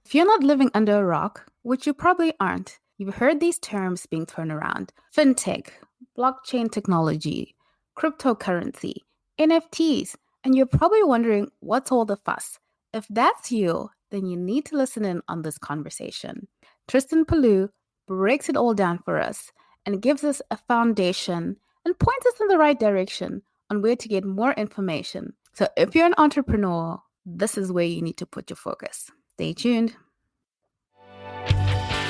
If you're not living under a rock, which you probably aren't, you've heard these terms being thrown around: fintech, blockchain technology, cryptocurrency, NFTs, and you're probably wondering what's all the fuss. If that's you, then you need to listen in on this conversation. Tristan Pelloux breaks it all down for us and gives us a foundation and points us in the right direction on where to get more information. So if you're an entrepreneur, this is where you need to put your focus. Stay tuned.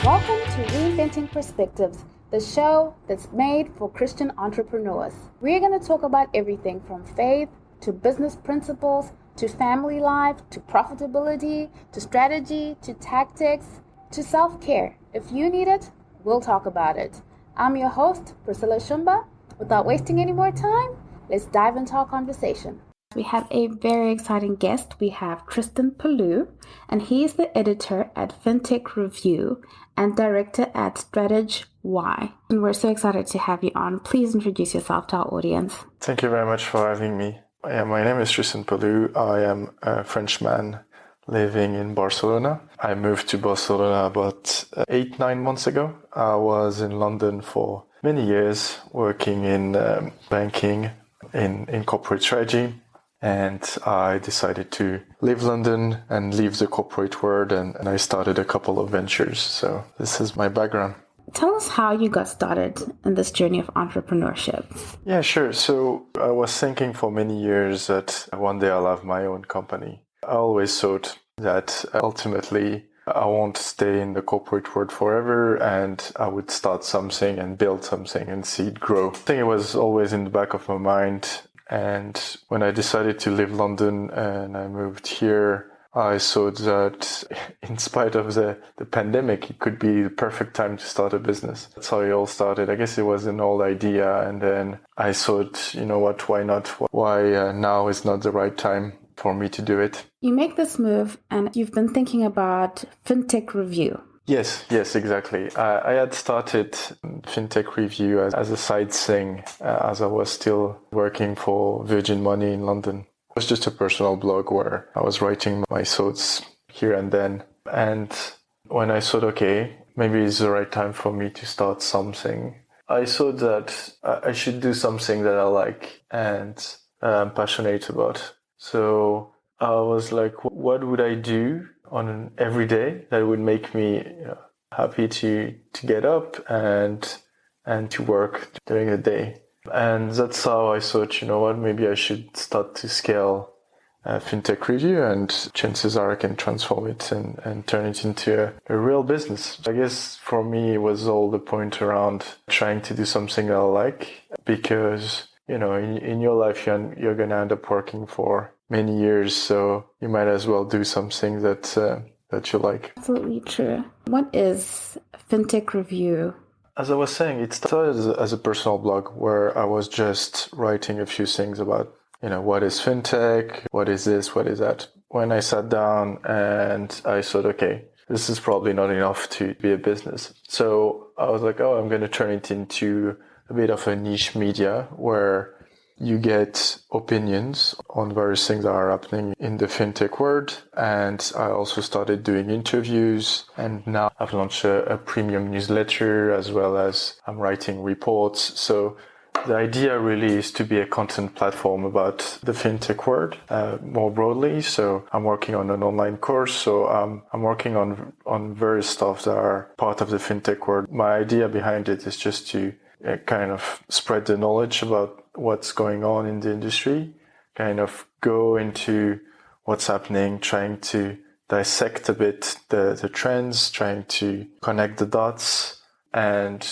Welcome to Reinventing Perspectives, the show that's made for Christian entrepreneurs. We're going to talk about everything from faith to business principles to family life to profitability to strategy to tactics to self-care. If you need it, we'll talk about it. I'm your host, Priscilla Shumba. Without wasting any more time, let's dive into our conversation. We have a very exciting guest. We have Tristan Pelloux, and he is the editor at Fintech Review and Director at Strategwhy. And we're so excited to have you on. Please introduce yourself to our audience. Thank you very much for having me. My name is Tristan Pelloux. I am a Frenchman living in Barcelona. I moved to Barcelona about 8-9 months ago. I was in London for many years working in banking, in corporate strategy. And I decided to leave London and leave the corporate world, and I started a couple of ventures. So this is my background. Tell us how you got started in this journey of entrepreneurship. Yeah, sure. So I was thinking for many years that one day I'll have my own company. I always thought that ultimately I won't stay in the corporate world forever, and I would start something and build something and see it grow. I think it was always in the back of my mind. And when I decided to leave London and I moved here, I thought that in spite of the pandemic, it could be the perfect time to start a business. That's how it all started. I guess it was an old idea. And then I thought, you know what, why not? Why now is not the right time for me to do it? You make this move and you've been thinking about Fintech Review. Yes, exactly. I had started Fintech Review as a side thing as I was still working for Virgin Money in London. It was just a personal blog where I was writing my thoughts here and then. And when I thought, okay, maybe it's the right time for me to start something, I thought that I should do something that I like and I'm passionate about. So I was like, what would I do on an everyday that would make me happy to get up and to work during the day? And that's how I thought, you know what, maybe I should start to scale Fintech Review, and chances are I can transform it and turn it into a real business. I guess for me it was all the point around trying to do something that I like, because you know, in your life you're going to end up working for many years, so you might as well do something that you like. Absolutely true. What is Fintech Review? As I was saying, it started as a personal blog where I was just writing a few things about, you know, what is fintech, what is this, what is that. When I sat down and I thought, okay, this is probably not enough to be a business. So I was like, oh, I'm going to turn it into a bit of a niche media where you get opinions on various things that are happening in the fintech world. And I also started doing interviews, and now I've launched a premium newsletter, as well as I'm writing reports. So the idea really is to be a content platform about the fintech world more broadly. So I'm working on an online course. So I'm working on various stuff that are part of the fintech world. My idea behind it is just to kind of spread the knowledge about what's going on in the industry, kind of go into what's happening, trying to dissect a bit the trends, trying to connect the dots. And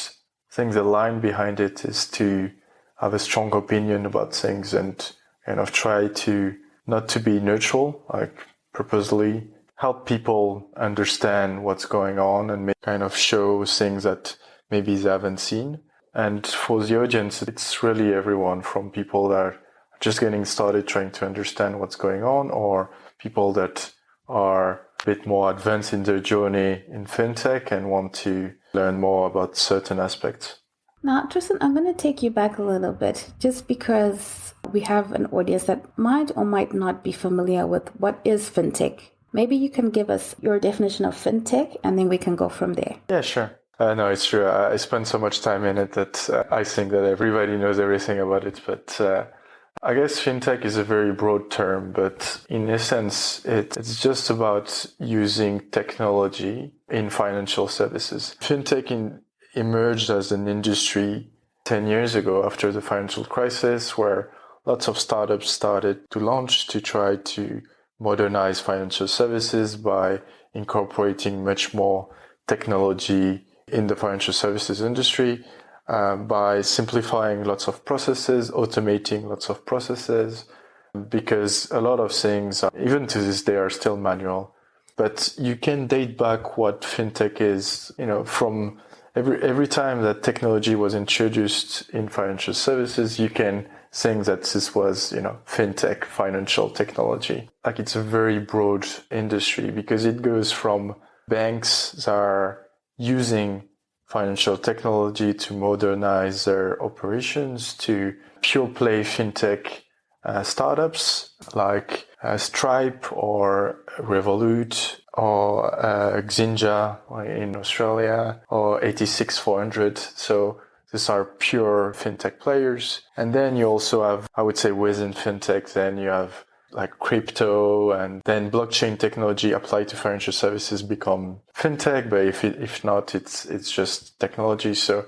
I think the line behind it is to have a strong opinion about things and kind of try to not to be neutral, like purposely help people understand what's going on and kind of show things that maybe they haven't seen. And for the audience, it's really everyone, from people that are just getting started trying to understand what's going on, or people that are a bit more advanced in their journey in fintech and want to learn more about certain aspects. Now, Tristan, I'm going to take you back a little bit, just because we have an audience that might or might not be familiar with what is fintech Maybe you can give us your definition of fintech, and then we can go from there. Yeah, sure. No, it's true. I spend so much time in it that I think that everybody knows everything about it. But I guess fintech is a very broad term, but in essence, it's just about using technology in financial services. Fintech emerged as an industry 10 years ago after the financial crisis, where lots of startups started to launch to try to modernize financial services by incorporating much more technology in the financial services industry, by simplifying lots of processes, automating lots of processes, because a lot of things, even to this day, are still manual. But you can date back what fintech is, from every time that technology was introduced in financial services, you can think that this was, fintech, financial technology. Like, it's a very broad industry because it goes from banks that are using financial technology to modernize their operations to pure play fintech startups like Stripe or Revolut or Xinja in Australia or 86400. So these are pure fintech players. And then you also have, I would say, within fintech, then you have like crypto, and then blockchain technology applied to financial services become fintech. But if not, it's just technology. So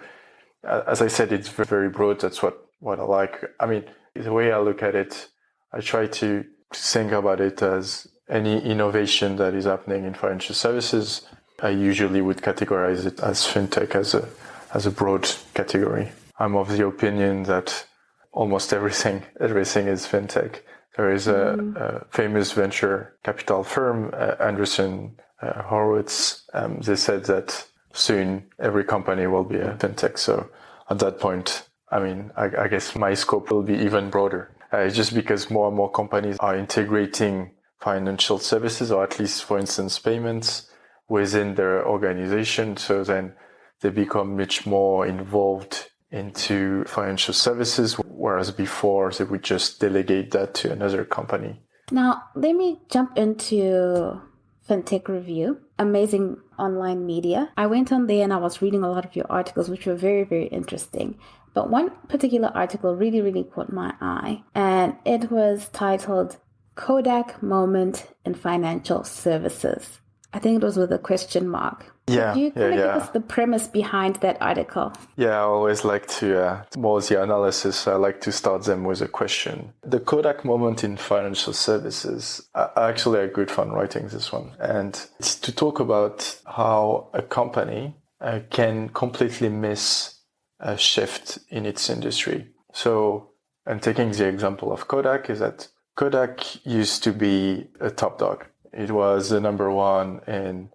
as I said, it's very broad. That's what I like. I mean, the way I look at it, I try to think about it as any innovation that is happening in financial services. I usually would categorize it as fintech, as a broad category. I'm of the opinion that almost everything is fintech. There is a famous venture capital firm, Andreessen Horowitz. They said that soon every company will be a fintech. So at that point, I mean, I guess my scope will be even broader. It's just because more and more companies are integrating financial services, or at least, for instance, payments within their organization. So then they become much more involved into financial services, whereas before they would just delegate that to another company. Now, let me jump into Fintech Review, amazing online media. I went on there and I was reading a lot of your articles, which were very, very interesting. But one particular article really, really caught my eye, and it was titled Kodak Moment in Financial Services. I think it was with a question mark. Yeah, Do you give us the premise behind that article? Yeah, I always like to, more the analysis, I like to start them with a question. The Kodak moment in financial services, I actually had good fun writing this one. And it's to talk about how a company can completely miss a shift in its industry. So I'm taking the example of Kodak, is that Kodak used to be a top dog. It was the number one in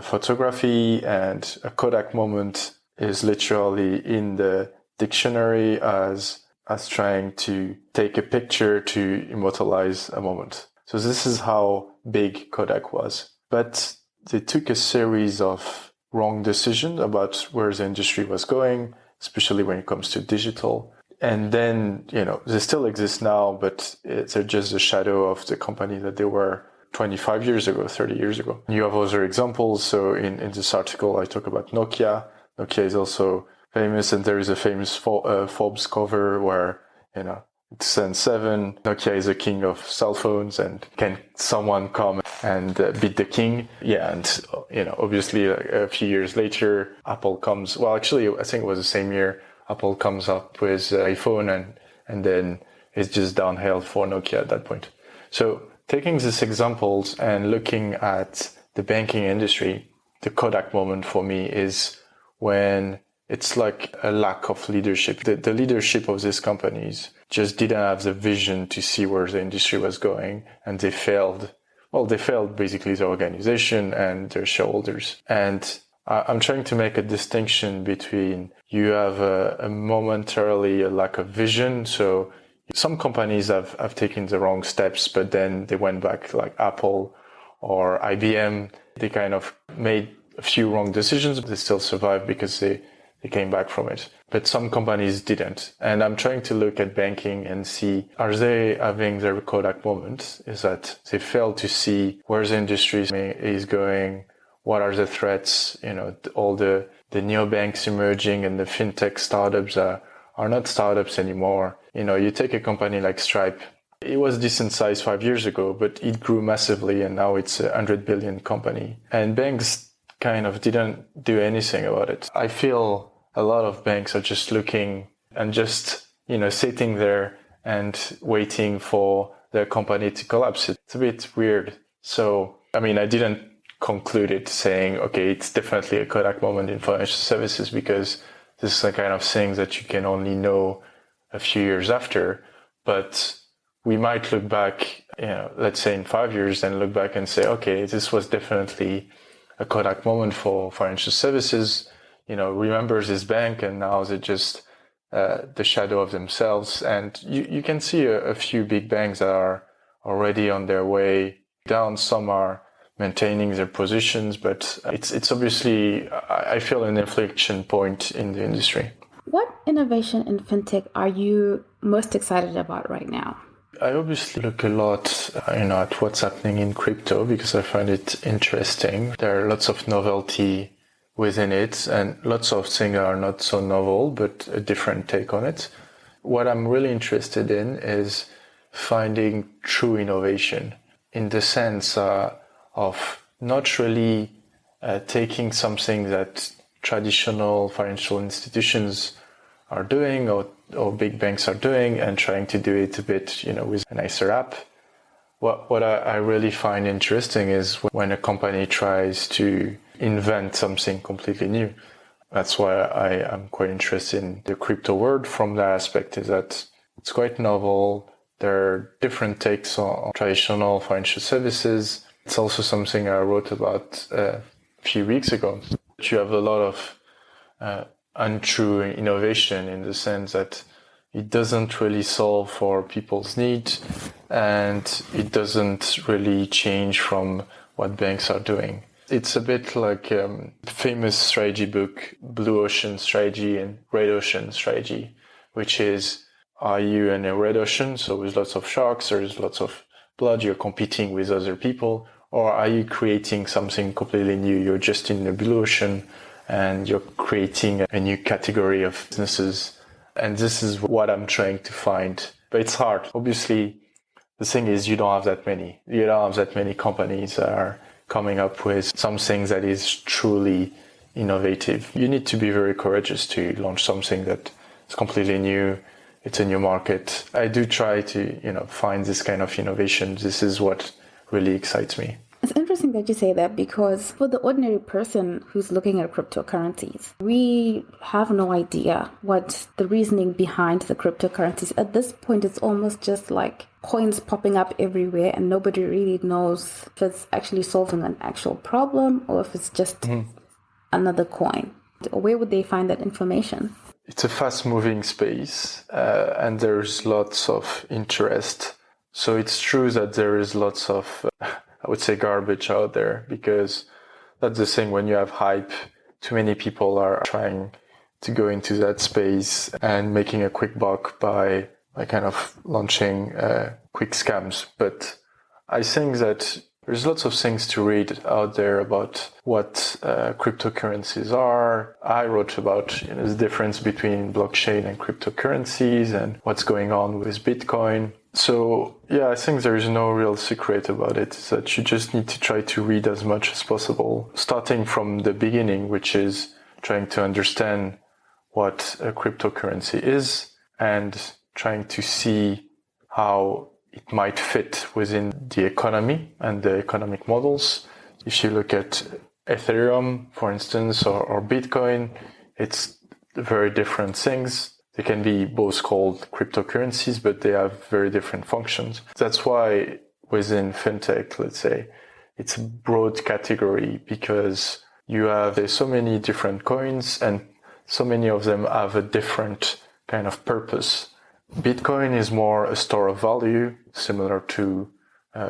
photography, and a Kodak moment is literally in the dictionary as trying to take a picture to immortalize a moment. So this is how big Kodak was. But they took a series of wrong decisions about where the industry was going, especially when it comes to digital. And then, they still exist now, but they're just a shadow of the company that they were 25 years ago, 30 years ago. You have other examples. So in this article, I talk about Nokia. Nokia is also famous, and there is a famous Forbes cover where, it's N7. Nokia is the king of cell phones, and can someone come and beat the king? Yeah, and, obviously a few years later, Apple comes. Well, actually, I think it was the same year. Apple comes up with iPhone, and then it's just downhill for Nokia at that point. So taking these examples and looking at the banking industry, the Kodak moment for me is when it's like a lack of leadership. The leadership of these companies just didn't have the vision to see where the industry was going, and they failed. Well, they failed basically the organization and their shareholders. And I'm trying to make a distinction between you have a momentarily a lack of vision. So some companies have taken the wrong steps, but then they went back, like Apple or IBM. They kind of made a few wrong decisions, but they still survived because they they came back from it. But some companies didn't. And I'm trying to look at banking and see, are they having their Kodak moment? Is that they fail to see where the industry is going, what are the threats, all the neobanks emerging and the fintech startups are not startups anymore. You take a company like Stripe. It was decent size 5 years ago, but it grew massively and now it's a 100 billion company. And banks kind of didn't do anything about it. I feel a lot of banks are just looking and just, sitting there and waiting for their company to collapse. It's a bit weird. So, I didn't conclude it saying, okay, it's definitely a Kodak moment in financial services, because this is the kind of thing that you can only know a few years after. But we might look back, let's say in 5 years, and look back and say, okay, this was definitely a Kodak moment for financial services. Remember this bank, and now they're just the shadow of themselves. And you can see a few big banks that are already on their way down. Some are maintaining their positions, but it's obviously, I feel, an inflection point in the industry. What innovation in fintech are you most excited about right now? I obviously look a lot, at what's happening in crypto, because I find it interesting. There are lots of novelty within it, and lots of things are not so novel, but a different take on it. What I'm really interested in is finding true innovation, in the sense of not really taking something that traditional financial institutions are doing or big banks are doing and trying to do it a bit, with a nicer app. What I really find interesting is when a company tries to invent something completely new. That's why I am quite interested in the crypto world from that aspect, is that it's quite novel. There are different takes on traditional financial services. It's also something I wrote about a few weeks ago. You have a lot of untrue innovation, in the sense that it doesn't really solve for people's needs, and it doesn't really change from what banks are doing. It's a bit like famous strategy book, Blue Ocean Strategy and Red Ocean Strategy, which is, are you in a red ocean, so with lots of sharks, there's lots of blood, you're competing with other people, or are you creating something completely new? You're just in the blue ocean and you're creating a new category of businesses. And this is what I'm trying to find. But it's hard. Obviously, the thing is, you don't have that many. You don't have that many companies that are coming up with something that is truly innovative. You need to be very courageous to launch something that is completely new. It's a new market. I do try to, find this kind of innovation. This is what really excites me. It's interesting that you say that, because for the ordinary person who's looking at cryptocurrencies, we have no idea what the reasoning behind the cryptocurrencies. At this point, it's almost just like coins popping up everywhere, and nobody really knows if it's actually solving an actual problem or if it's just another coin. Where would they find that information? It's a fast-moving space, and there's lots of interest. So it's true that there is lots of, I would say, garbage out there, because that's the thing. When you have hype, too many people are trying to go into that space and making a quick buck by kind of launching quick scams. But I think that there's lots of things to read out there about what cryptocurrencies are. I wrote about the difference between blockchain and cryptocurrencies and what's going on with Bitcoin. So, I think there is no real secret about it. It's that you just need to try to read as much as possible, starting from the beginning, which is trying to understand what a cryptocurrency is and trying to see how it might fit within the economy and the economic models. If you look at Ethereum, for instance, or Bitcoin, it's very different things. They can be both called cryptocurrencies, but they have very different functions. That's why within fintech, let's say, it's a broad category, because there's so many different coins and so many of them have a different kind of purpose. Bitcoin is more a store of value, similar to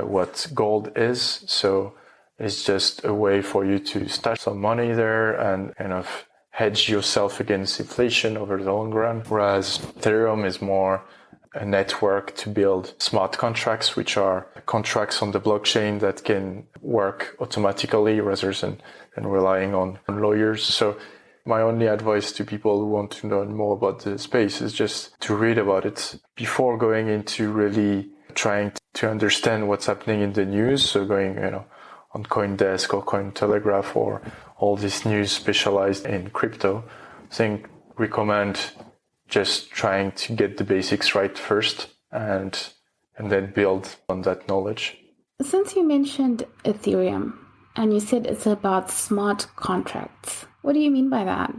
what gold is. So it's just a way for you to stash some money there and kind of hedge yourself against inflation over the long run, whereas Ethereum is more a network to build smart contracts, which are contracts on the blockchain that can work automatically rather than relying on lawyers. So my only advice to people who want to learn more about the space is just to read about it before going into really trying to understand what's happening in the news. So going, on CoinDesk or Cointelegraph or all this news specialized in crypto, I recommend just trying to get the basics right first and then build on that knowledge. Since you mentioned Ethereum and you said it's about smart contracts, what do you mean by that?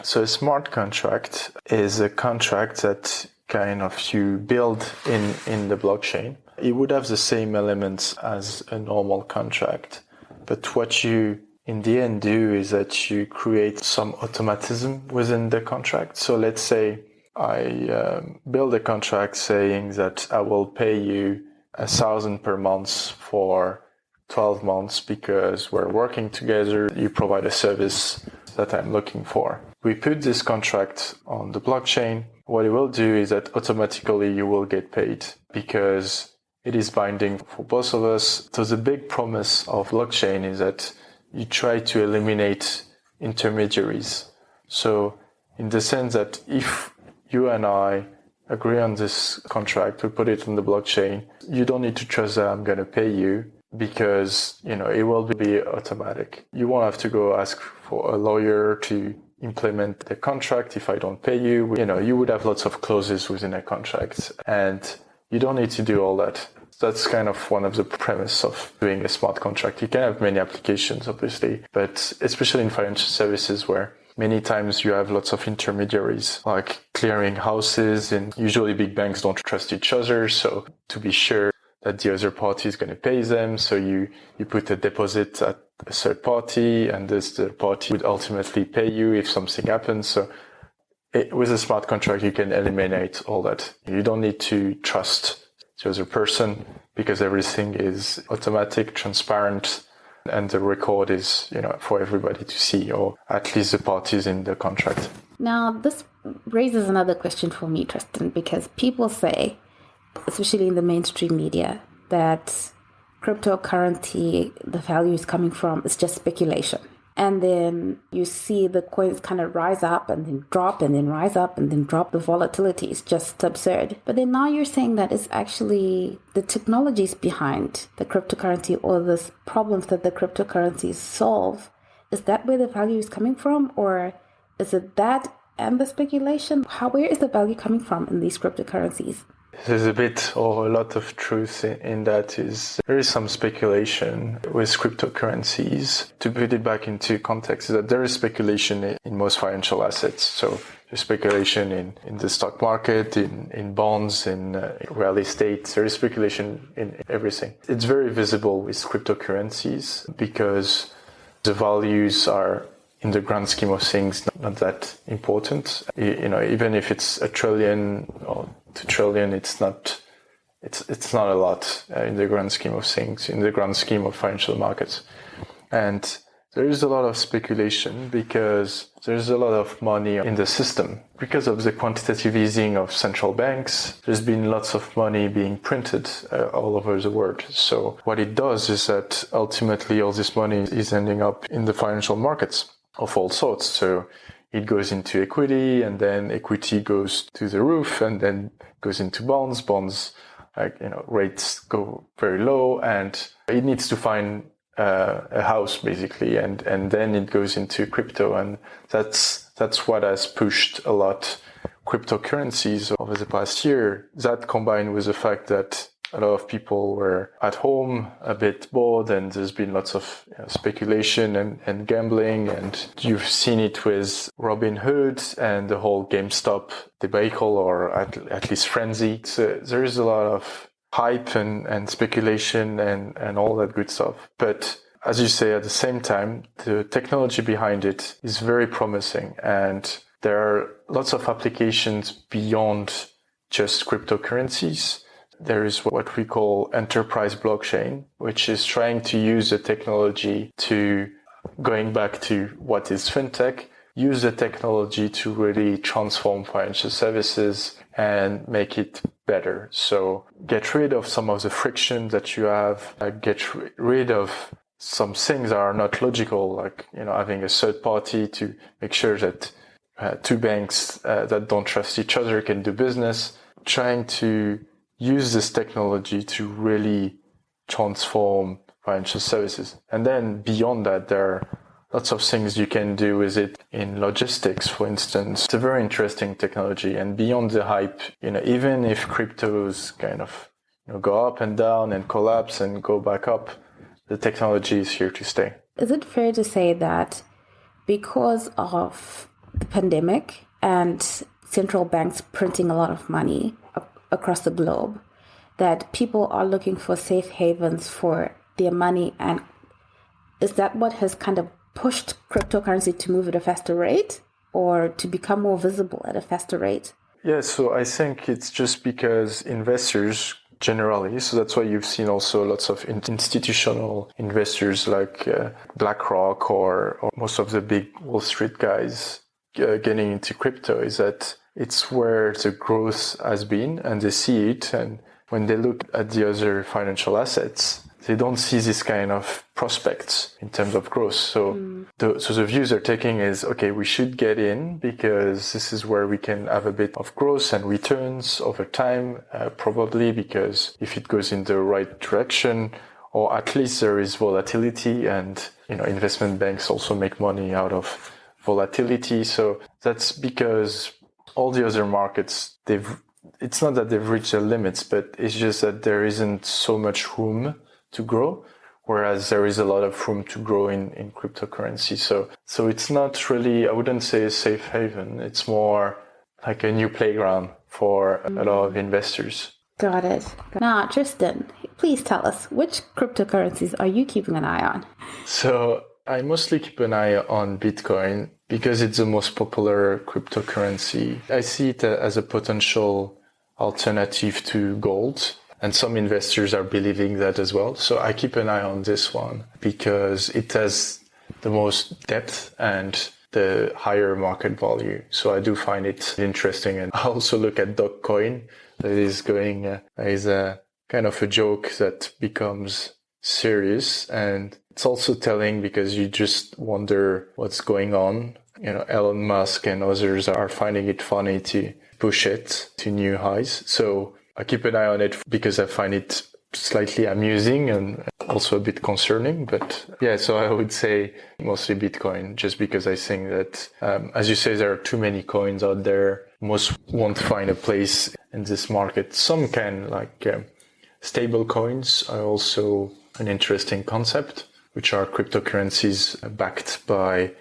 So a smart contract is a contract that kind of you build in the blockchain. It would have the same elements as a normal contract, but what you in the end do is that you create some automatism within the contract. So let's say I build a contract saying that I will pay you 1,000 per month for 12 months because we're working together. You provide a service that I'm looking for. We put this contract on the blockchain. What it will do is that automatically you will get paid because it is binding for both of us. So the big promise of blockchain is that you try to eliminate intermediaries. So in the sense that if you and I agree on this contract, we put it on the blockchain, you don't need to trust that I'm going to pay you because, it will be automatic. You won't have to go ask for a lawyer to implement the contract if I don't pay you. You would have lots of clauses within a contract and you don't need to do all that. That's kind of one of the premise of doing a smart contract. You can have many applications, obviously, but especially in financial services where many times you have lots of intermediaries like clearing houses, and usually big banks don't trust each other. So to be sure that the other party is going to pay them, so you put a deposit at a third party and this third party would ultimately pay you if something happens. So with a smart contract, you can eliminate all that. You don't need to trust the other person because everything is automatic, transparent, and the record is, for everybody to see, or at least the parties in the contract. Now, this raises another question for me, Tristan, because people say, especially in the mainstream media, that cryptocurrency, the value is coming from, is just speculation. And then you see the coins kind of rise up and then drop and then rise up and then drop. The volatility is just absurd. But then now you're saying that it's actually the technologies behind the cryptocurrency or the problems that the cryptocurrencies solve. Is that where the value is coming from? Or is it that and the speculation? Where is the value coming from in these cryptocurrencies? There's a bit or a lot of truth in that. There is some speculation with cryptocurrencies. To put it back into context, is that there is speculation in most financial assets. So there's speculation in the stock market, in bonds, in real estate. There is speculation in everything. It's very visible with cryptocurrencies because the values are, in the grand scheme of things, not that important. Even if it's $1 trillion or $2 trillion, it's not a lot in the grand scheme of things, in the grand scheme of financial markets. And there is a lot of speculation because there's a lot of money in the system. Because of the quantitative easing of central banks, there's been lots of money being printed all over the world. So what it does is that ultimately all this money is ending up in the financial markets of all sorts. So it goes into equity, and then equity goes to the roof, and then goes into bonds. Bonds, rates go very low, and it needs to find a house basically, and then it goes into crypto, and that's what has pushed a lot cryptocurrencies over the past year. That combined with the fact that a lot of people were at home a bit bored, and there's been lots of speculation and gambling, and you've seen it with Robinhood and the whole GameStop debacle, or at least frenzy. So there is a lot of hype and speculation and all that good stuff. But as you say, at the same time, the technology behind it is very promising, and there are lots of applications beyond just cryptocurrencies. There is what we call enterprise blockchain, which is trying to use the technology to, going back to what is fintech, use the technology to really transform financial services and make it better. So get rid of some of the friction that you have, get rid of some things that are not logical, like, having a third party to make sure that two banks that don't trust each other can do business, trying to use this technology to really transform financial services. And then beyond that, there are lots of things you can do with it in logistics, for instance. It's a very interesting technology. And beyond the hype, even if cryptos kind of go up and down and collapse and go back up, the technology is here to stay. Is it fair to say that because of the pandemic and central banks printing a lot of money across the globe, that people are looking for safe havens for their money? And is that what has kind of pushed cryptocurrency to move at a faster rate, or to become more visible at a faster rate? Yeah, so I think it's just because investors generally, so that's why you've seen also lots of institutional investors like BlackRock or most of the big Wall Street guys getting into crypto, is that it's where the growth has been, and they see it. And when they look at the other financial assets, they don't see this kind of prospects in terms of growth. So the views they're taking is, okay, we should get in because this is where we can have a bit of growth and returns over time, probably because if it goes in the right direction, or at least there is volatility, and, investment banks also make money out of volatility. So that's because all the other markets, it's not that they've reached their limits, but it's just that there isn't so much room to grow, whereas there is a lot of room to grow in cryptocurrency. So it's not really, I wouldn't say a safe haven. It's more like a new playground for a lot of investors. Got it. Now, Tristan, please tell us, which cryptocurrencies are you keeping an eye on? So I mostly keep an eye on Bitcoin because it's the most popular cryptocurrency. I see it as a potential alternative to gold. And some investors are believing that as well. So I keep an eye on this one because it has the most depth and the higher market value. So I do find it interesting. And I also look at Dogecoin that is going, is a kind of a joke that becomes serious. And it's also telling because you just wonder what's going on. Elon Musk and others are finding it funny to push it to new highs. So I keep an eye on it because I find it slightly amusing and also a bit concerning. But yeah, so I would say mostly Bitcoin, just because I think that, as you say, there are too many coins out there. Most won't find a place in this market. Some can, like stable coins are also an interesting concept, which are cryptocurrencies backed by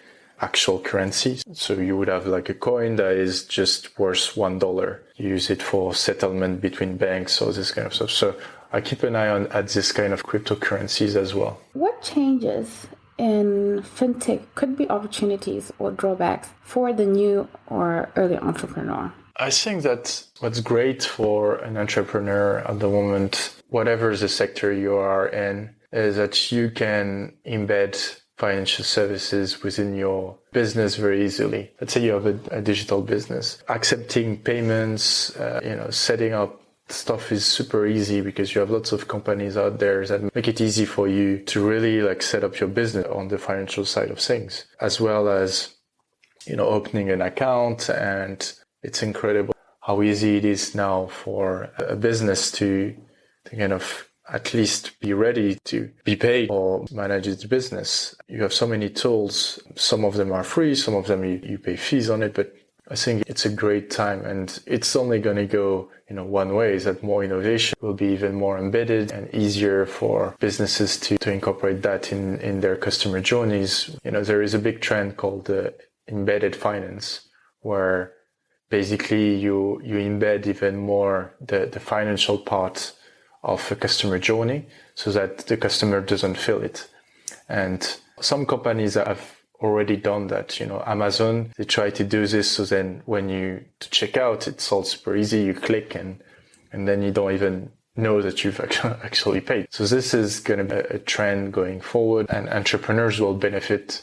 actual currency. So you would have like a coin that is just worth $1. You use it for settlement between banks or this kind of stuff. So I keep an eye at this kind of cryptocurrencies as well. What changes in fintech could be opportunities or drawbacks for the new or early entrepreneur? I think that what's great for an entrepreneur at the moment, whatever the sector you are in, is that you can embed financial services within your business very easily. Let's say you have a digital business. Accepting payments, setting up stuff is super easy because you have lots of companies out there that make it easy for you to really set up your business on the financial side of things, as well as, opening an account. And it's incredible how easy it is now for a business to kind of at least be ready to be paid or manage its business. You have so many tools. Some of them are free, some of them you pay fees on it, but I think it's a great time, and it's only going to go, one way, is that more innovation will be even more embedded and easier for businesses to incorporate that in their customer journeys. There is a big trend called embedded finance, where basically you embed even more the financial part of a customer journey so that the customer doesn't feel it. And some companies have already done that. Amazon, they try to do this so then when you check out, it's all super easy. You click and then you don't even know that you've actually paid. So this is going to be a trend going forward, and entrepreneurs will benefit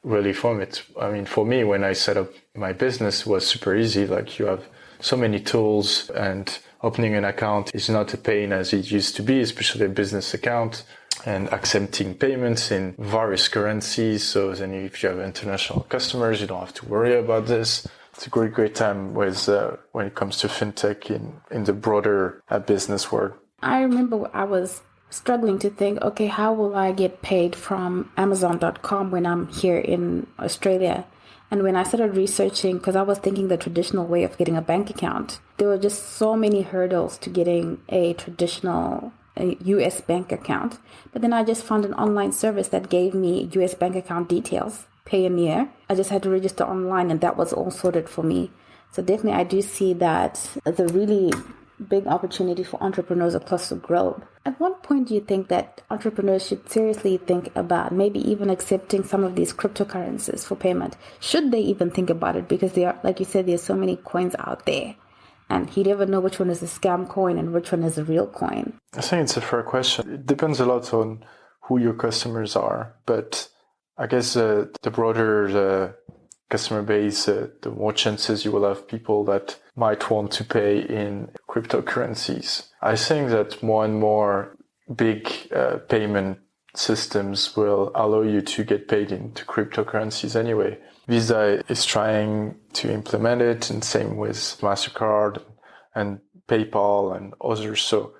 really from it. I mean, for me, when I set up my business, it was super easy. Like, you have so many tools, and opening an account is not a pain as it used to be, especially a business account, and accepting payments in various currencies. So then if you have international customers, you don't have to worry about this. It's a great time with when it comes to fintech in the broader business world. I remember I was struggling to think, okay, how will I get paid from Amazon.com when I'm here in Australia? And when I started researching, because I was thinking the traditional way of getting a bank account, there were just so many hurdles to getting a traditional US bank account. But then I just found an online service that gave me US bank account details, Payoneer. I just had to register online, and that was all sorted for me. So definitely I do see that as a really big opportunity for entrepreneurs across the globe. At what point do you think that entrepreneurs should seriously think about maybe even accepting some of these cryptocurrencies for payment? Should they even think about it? Because there are, like you said, there's so many coins out there, and you never know which one is a scam coin and which one is a real coin. I think it's a fair question. It depends a lot on who your customers are, but I guess the broader the customer base, the more chances you will have people that might want to pay in cryptocurrencies. I think that more and more big payment systems will allow you to get paid into cryptocurrencies anyway. Visa is trying to implement it, and same with MasterCard and PayPal and others. So,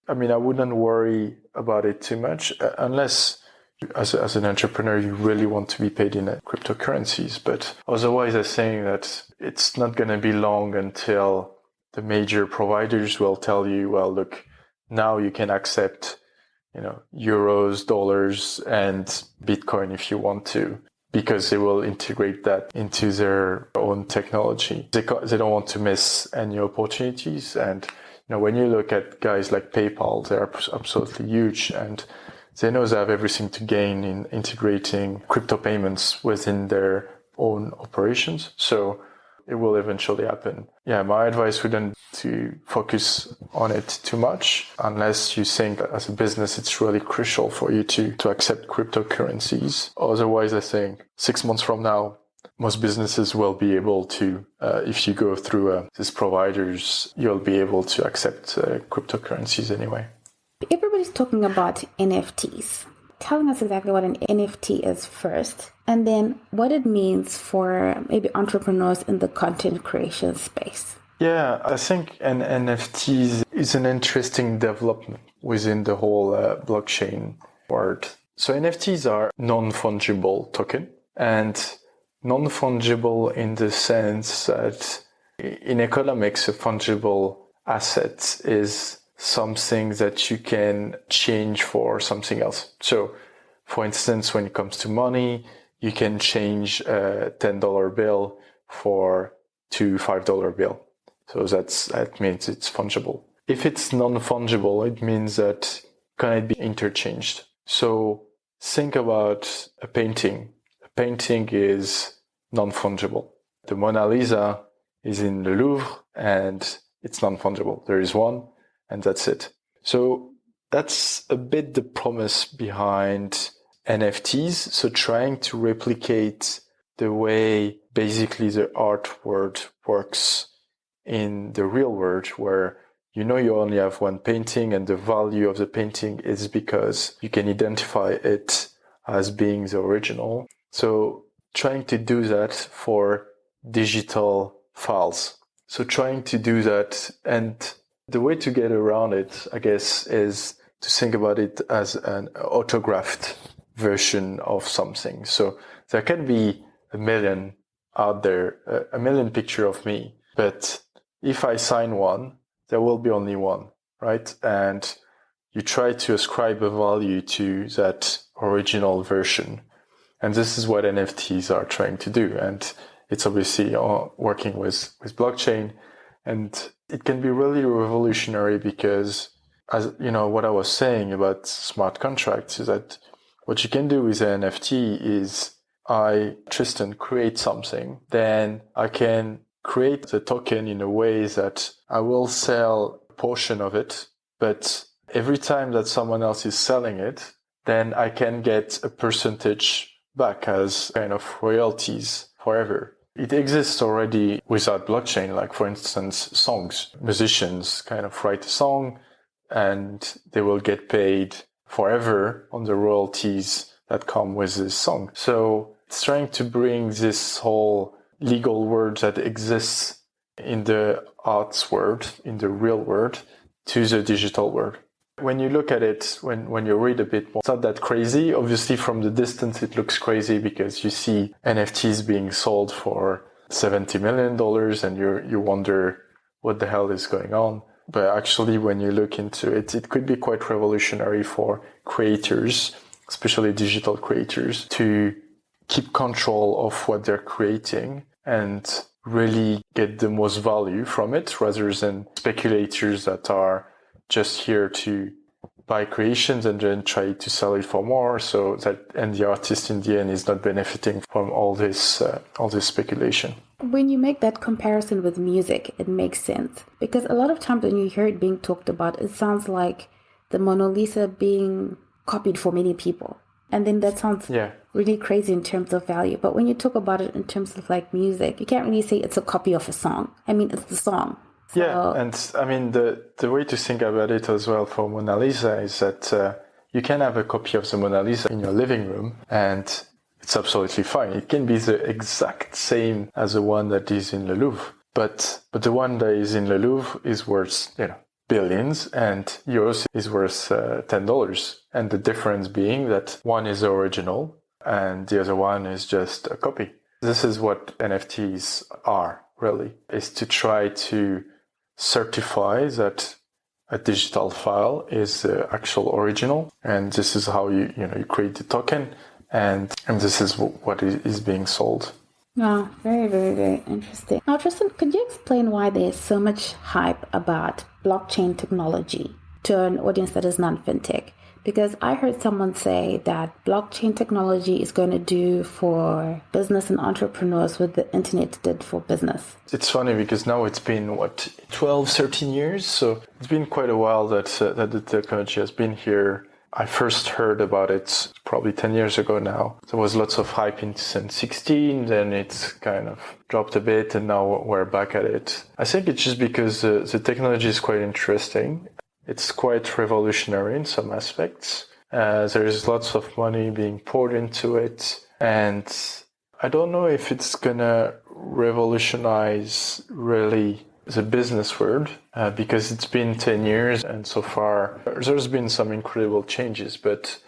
I mean, I wouldn't worry about it too much unless as an entrepreneur, you really want to be paid in cryptocurrencies. But otherwise, I'm saying that it's not going to be long until the major providers will tell you, well, look, now you can accept, euros, dollars, and Bitcoin if you want to, because they will integrate that into their own technology. They don't want to miss any opportunities. And, when you look at guys like PayPal, they're absolutely huge, and they know they have everything to gain in integrating crypto payments within their own operations. So it will eventually happen. Yeah, my advice wouldn't to focus on it too much unless you think as a business it's really crucial for you to accept cryptocurrencies. Otherwise, I think 6 months from now, most businesses will be able to, if you go through these providers, you'll be able to accept cryptocurrencies anyway. Everybody's talking about NFTs. Telling us exactly what an NFT is first, and then what it means for maybe entrepreneurs in the content creation space. Yeah, I think an NFTs is an interesting development within the whole blockchain world. So NFTs are non-fungible token, and non-fungible in the sense that in economics, a fungible asset is something that you can change for something else. So, for instance, when it comes to money, you can change a $10 bill to $5 bill. So that means it's fungible. If it's non-fungible, it means that can it be interchanged. So think about a painting. A painting is non-fungible. The Mona Lisa is in the Louvre and it's non-fungible. There is one, and that's it. So that's a bit the promise behind NFTs. So trying to replicate the way basically the art world works in the real world, where you only have one painting and the value of the painting is because you can identify it as being the original. So trying to do that for digital files. So trying to do that, and the way to get around it, I guess, is to think about it as an autographed version of something. So there can be a million out there, a million picture of me, but if I sign one, there will be only one, right? And you try to ascribe a value to that original version. And this is what NFTs are trying to do. And it's obviously working with blockchain. And it can be really revolutionary because, as you know, what I was saying about smart contracts is that what you can do with an NFT is Tristan, create something. Then I can create the token in a way that I will sell a portion of it. But every time that someone else is selling it, then I can get a percentage back as kind of royalties forever. It exists already without blockchain, like for instance, songs. Musicians kind of write a song and they will get paid forever on the royalties that come with this song. So it's trying to bring this whole legal world that exists in the arts world, in the real world, to the digital world. When you look at it, when you read a bit more, it's not that crazy. Obviously, from the distance, it looks crazy because you see NFTs being sold for $70 million and you wonder what the hell is going on. But actually, when you look into it, it could be quite revolutionary for creators, especially digital creators, to keep control of what they're creating and really get the most value from it rather than speculators that are just here to buy creations and then try to sell it for more, so that and the artist in the end is not benefiting from all this speculation. When you make that comparison with music, it makes sense, because a lot of times when you hear it being talked about, it sounds like the Mona Lisa being copied for many people, and then that sounds really crazy in terms of value. But when you talk about it in terms of like music, you can't really say it's a copy of a song. I mean, it's the song. So, yeah, and I mean, the way to think about it as well for Mona Lisa is that you can have a copy of the Mona Lisa in your living room and it's absolutely fine. It can be the exact same as the one that is in the Louvre, but the one that is in the Louvre is worth, billions, and yours is worth $10. And the difference being that one is the original and the other one is just a copy. This is what NFTs are, really, is to try to certify that a digital file is the actual original, and this is how you create the token, and this is what is being sold. Wow, very, very, very interesting. Now, Tristan, could you explain why there's so much hype about blockchain technology to an audience that is non-fintech? Because I heard someone say that blockchain technology is going to do for business and entrepreneurs what the internet did for business. It's funny because now it's been, 12, 13 years? So it's been quite a while that the technology has been here. I first heard about it probably 10 years ago now. There was lots of hype in 2016, then it's kind of dropped a bit, and now we're back at it. I think it's just because the technology is quite interesting. It's quite revolutionary in some aspects. There is lots of money being poured into it. And I don't know if it's going to revolutionize really the business world, because it's been 10 years and so far there's been some incredible changes. But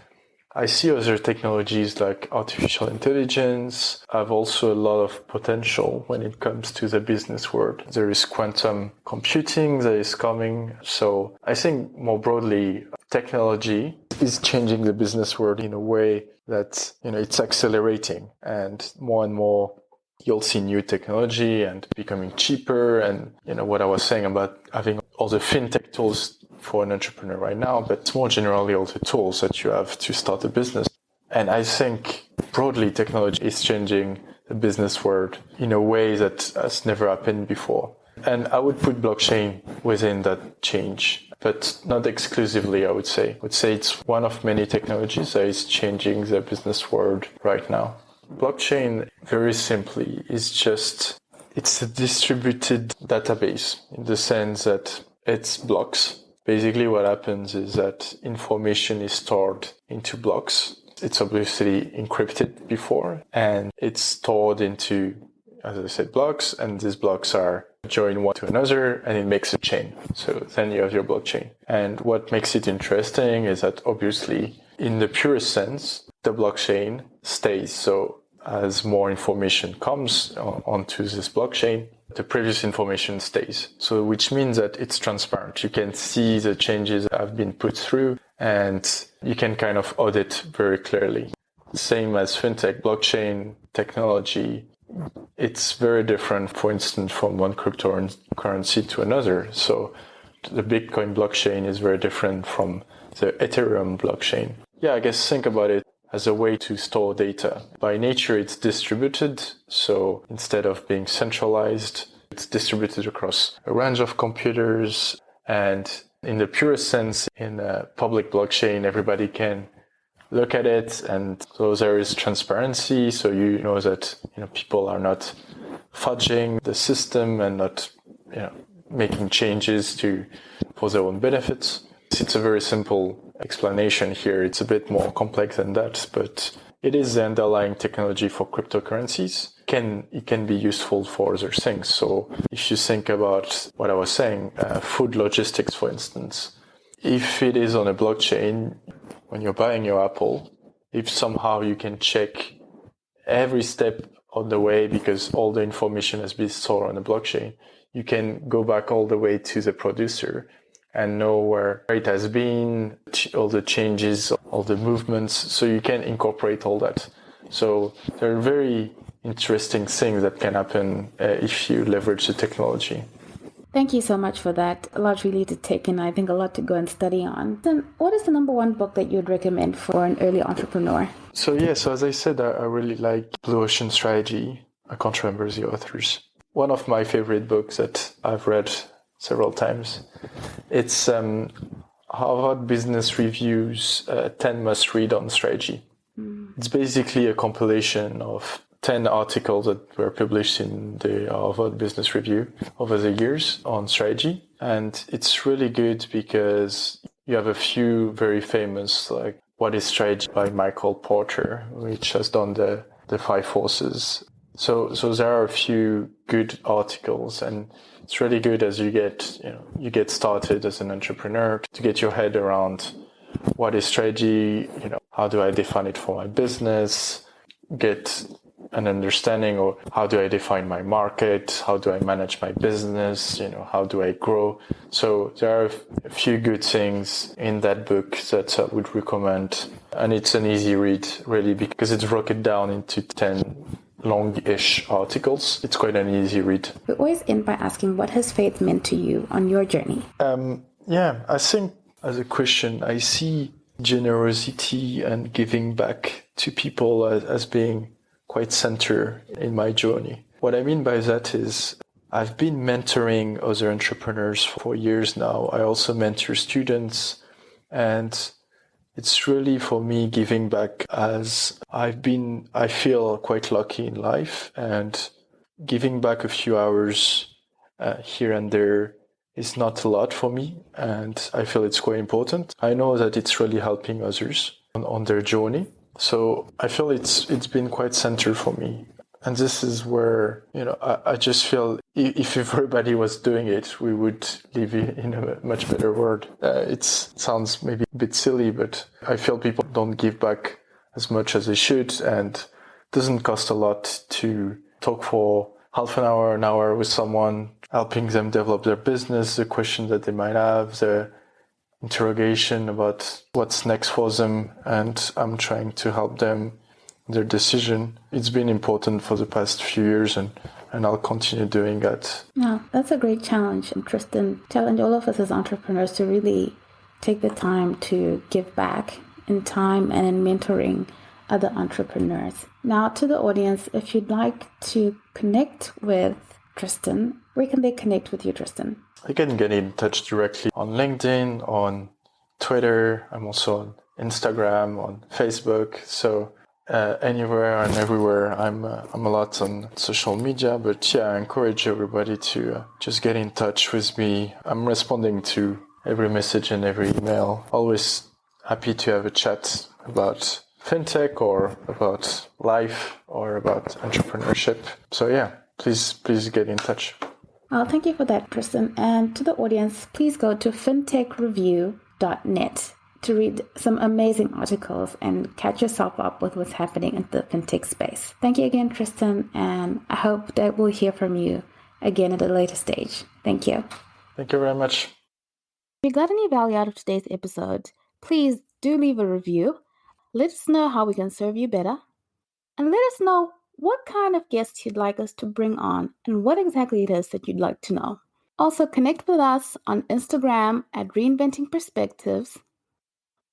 I see other technologies like artificial intelligence have also a lot of potential when it comes to the business world. There is quantum computing that is coming. So I think more broadly, technology is changing the business world in a way that, it's accelerating, and more you'll see new technology and becoming cheaper. And, what I was saying about having all the fintech tools for an entrepreneur right now, but more generally all the tools that you have to start a business. And I think broadly technology is changing the business world in a way that has never happened before. And I would put blockchain within that change, but not exclusively, I would say. I would say it's one of many technologies that is changing the business world right now. Blockchain, very simply, it's a distributed database in the sense that it's blocks. Basically, what happens is that information is stored into blocks. It's obviously encrypted before, and it's stored into, as I said, blocks, and these blocks are joined one to another, and it makes a chain. So then you have your blockchain. And what makes it interesting is that obviously, in the purest sense, the blockchain stays. So as more information comes onto this blockchain, the previous information stays. So which means that it's transparent. You can see the changes that have been put through, and you can kind of audit very clearly. Same as fintech, blockchain technology, it's very different, for instance, from one cryptocurrency to another. So the Bitcoin blockchain is very different from the Ethereum blockchain. Yeah, I guess think about it as a way to store data. By nature, it's distributed. So instead of being centralized, it's distributed across a range of computers. And in the purest sense, in a public blockchain, everybody can look at it. And so there is transparency. So you know that, people are not fudging the system and not, making changes for their own benefits. It's a very simple explanation here. It's a bit more complex than that, but it is the underlying technology for cryptocurrencies. It can be useful for other things. So if you think about what I was saying, food logistics, for instance, if it is on a blockchain, when you're buying your apple, if somehow you can check every step on the way because all the information has been stored on a blockchain, you can go back all the way to the producer and know where it has been, all the changes, all the movements. So you can incorporate all that. So there are very interesting things that can happen if you leverage the technology. Thank you so much for that. A lot really to take in. I think a lot to go and study on. Then what is the number one book that you'd recommend for an early entrepreneur? So as I said, I really like Blue Ocean Strategy. I can't remember the authors. One of my favorite books that I've read several times. It's Harvard Business Review's 10 Must Read on Strategy. It's basically a compilation of 10 articles that were published in the Harvard Business Review over the years on strategy. And it's really good because you have a few very famous, like What is Strategy by Michael Porter, which has done the 5 forces. So there are a few good articles, and it's really good as you get started as an entrepreneur to get your head around what is strategy, how do I define it for my business, get an understanding of how do I define my market, how do I manage my business, how do I grow. So there are a few good things in that book that I would recommend. And it's an easy read, really, because it's broken down into 10 long-ish articles. It's quite an easy read. We always end by asking, what has faith meant to you on your journey? I think as a Christian, I see generosity and giving back to people as being quite center in my journey. What I mean by that is I've been mentoring other entrepreneurs for years now. I also mentor students, and it's really for me giving back, as I feel quite lucky in life, and giving back a few hours here and there is not a lot for me, and I feel it's quite important. I know that it's really helping others on their journey. So I feel it's been quite central for me. And this is where, I just feel if everybody was doing it, we would live in a much better world. It sounds maybe a bit silly, but I feel people don't give back as much as they should, and it doesn't cost a lot to talk for half an hour with someone, helping them develop their business, the questions that they might have, the interrogation about what's next for them, and I'm trying to help them their decision. It's been important for the past few years, and I'll continue doing that. Yeah, that's a great challenge. And Tristan, challenge all of us as entrepreneurs to really take the time to give back in time and in mentoring other entrepreneurs. Now, to the audience, if you'd like to connect with Tristan, where can they connect with you, Tristan? You can get in touch directly on LinkedIn, on Twitter. I'm also on Instagram, on Facebook. So anywhere and everywhere. I'm a lot on social media, but I encourage everybody to just get in touch with me. I'm responding to every message and every email. Always happy to have a chat about fintech or about life or about entrepreneurship. So please get in touch. Well, thank you for that, Tristan. And to the audience, please go to fintechreview.net to read some amazing articles and catch yourself up with what's happening in the fintech space. Thank you again, Tristan, and I hope that we'll hear from you again at a later stage. Thank you. Thank you very much. If you got any value out of today's episode, please do leave a review. Let us know how we can serve you better. And let us know what kind of guests you'd like us to bring on and what exactly it is that you'd like to know. Also, connect with us on Instagram at Reinventing Perspectives,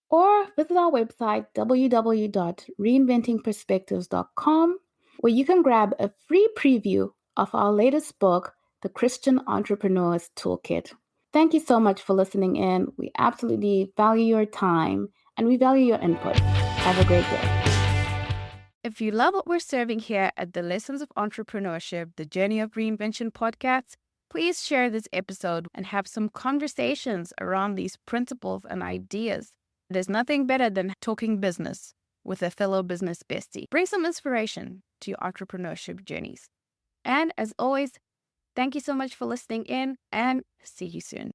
or visit our website www.reinventingperspectives.com, where you can grab a free preview of our latest book, The Christian Entrepreneur's Toolkit. Thank you so much for listening in. We absolutely value your time and we value your input. Have a great day. If you love what we're serving here at the Lessons of Entrepreneurship, the Journey of Reinvention podcast, please share this episode and have some conversations around these principles and ideas. There's nothing better than talking business with a fellow business bestie. Bring some inspiration to your entrepreneurship journeys. And as always, thank you so much for listening in, and see you soon.